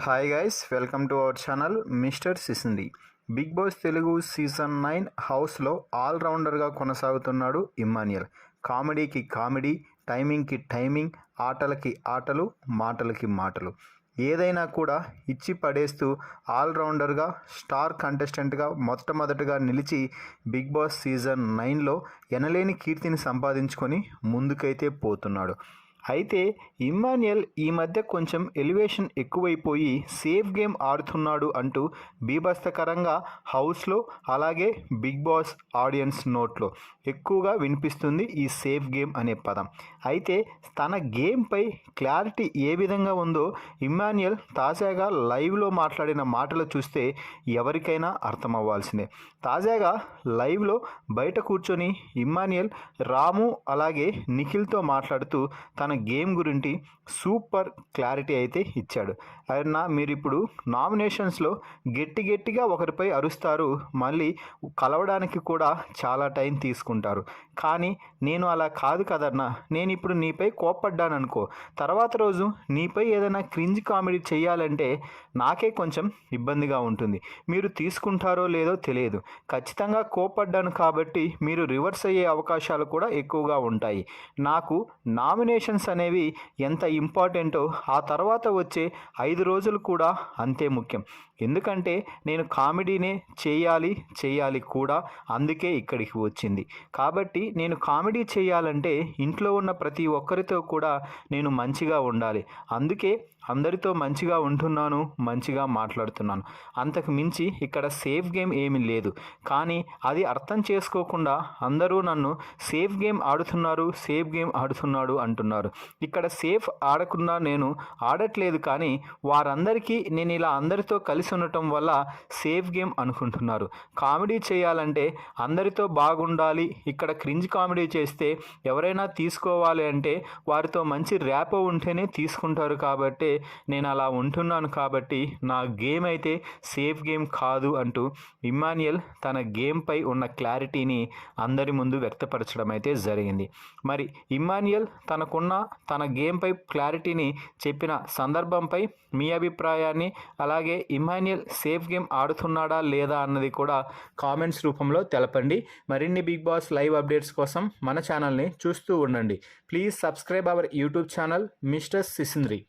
Hi guys, welcome to our channel mister సిసింది. Big boss Telugu season 9 హౌస్లో ఆల్రౌండర్గా కొనసాగుతున్నాడు ఇమ్మాన్యుయల్. కామెడీకి కామెడీ, టైమింగ్కి టైమింగ్, ఆటలకి ఆటలు, మాటలకి మాటలు, ఏదైనా కూడా ఇచ్చి పడేస్తూ ఆల్రౌండర్గా స్టార్ కంటెస్టెంట్గా మొట్టమొదటగా నిలిచి బిగ్ బాస్ సీజన్ 9లో ఎనలేని కీర్తిని సంపాదించుకొని ముందుకైతే పోతున్నాడు. అయితే ఇమ్మాన్యుయల్ ఈ మధ్య కొంచెం ఎలివేషన్ ఎక్కువైపోయి సేఫ్ గేమ్ ఆడుతున్నాడు అంటూ బీభత్సకరంగా హౌస్లో అలాగే బిగ్ బాస్ ఆడియన్స్ నోట్లో ఎక్కువగా వినిపిస్తుంది ఈ సేఫ్ గేమ్ అనే పదం. అయితే తన గేమ్పై క్లారిటీ ఏ విధంగా ఉందో ఇమ్మాన్యుయల్ తాజాగా లైవ్లో మాట్లాడిన మాటలు చూస్తే ఎవరికైనా అర్థమవ్వాల్సిందే. తాజాగా లైవ్లో బయట కూర్చొని ఇమ్మాన్యుయల్ రాము అలాగే నిఖిల్తో మాట్లాడుతూ తన గేమ్ గురించి సూపర్ క్లారిటీ అయితే ఇచ్చాడు. అన్న, మీరు ఇప్పుడు నామినేషన్స్లో గట్టిగా ఒకరిపై అరుస్తారు, మళ్ళీ కలవడానికి కూడా చాలా టైం తీసుకుంటారు. కానీ నేను అలా కాదు కదన్నా, నేను ఇప్పుడు నీపై కోప్పడ్డాను అనుకో, తర్వాత రోజు నీపై ఏదైనా క్రింజ్ కామెడీ చేయాలంటే నాకే కొంచెం ఇబ్బందిగా ఉంటుంది. మీరు తీసుకుంటారో లేదో తెలియదు. ఖచ్చితంగా కోప్పడ్డాను కాబట్టి మీరు రివర్స్ అయ్యే అవకాశాలు కూడా ఎక్కువగా ఉంటాయి. నాకు నామినేషన్స్ అనేవి ఎంత ఇంపార్టెంటో ఆ తర్వాత వచ్చే 5 రోజులు కూడా అంతే ముఖ్యం. ఎందుకంటే నేను కామెడీనే చేయాలి కూడా, అందుకే ఇక్కడికి వచ్చింది. కాబట్టి నేను కామెడీ చేయాలంటే ఇంట్లో ఉన్న ప్రతి ఒక్కరితో కూడా నేను మంచిగా ఉండాలి. అందుకే అందరితో మంచిగా ఉంటున్నాను, మంచిగా మాట్లాడుతున్నాను. అంతకు మించి ఇక్కడ సేఫ్ గేమ్ ఏమీ లేదు. కానీ అది అర్థం చేసుకోకుండా అందరూ నన్ను సేఫ్ గేమ్ ఆడుతున్నాడు అంటున్నారు. ఇక్కడ సేఫ్ ఆడకుండా నేను ఆడట్లేదు, కానీ వారందరికీ నేను ఇలా అందరితో కలిసి ఉండటం వల్ల సేఫ్ గేమ్ అనుకుంటున్నారు. కామెడీ చేయాలంటే అందరితో బాగుండాలి. ఇక్కడ క్రింజ్ కామెడీ చేస్తే ఎవరైనా తీసుకోవాలి అంటే వారితో మంచి ర్యాపో ఉంటేనే తీసుకుంటారు. కాబట్టి నేను అలా ఉంటున్నాను, కాబట్టి నా గేమ్ అయితే సేఫ్ గేమ్ కాదు అంటూ ఇమ్మాన్యుయల్ తన గేమ్పై ఉన్న క్లారిటీని అందరి ముందు వ్యక్తపరచడం అయితే జరిగింది. మరి ఇమ్మాన్యుయల్ తన గేమ్పై క్లారిటీని చెప్పిన సందర్భంపై మీ అభిప్రాయాన్ని, అలాగే ఇమ్మాన్యుయల్ సేఫ్ గేమ్ ఆడుతున్నాడా లేదా అన్నది కూడా కామెంట్స్ రూపంలో తెలపండి. మరిన్ని బిగ్ బాస్ లైవ్ అప్డేట్స్ కోసం మన ఛానల్ని చూస్తూ ఉండండి. Please subscribe our YouTube channel mister సిసింద్రి.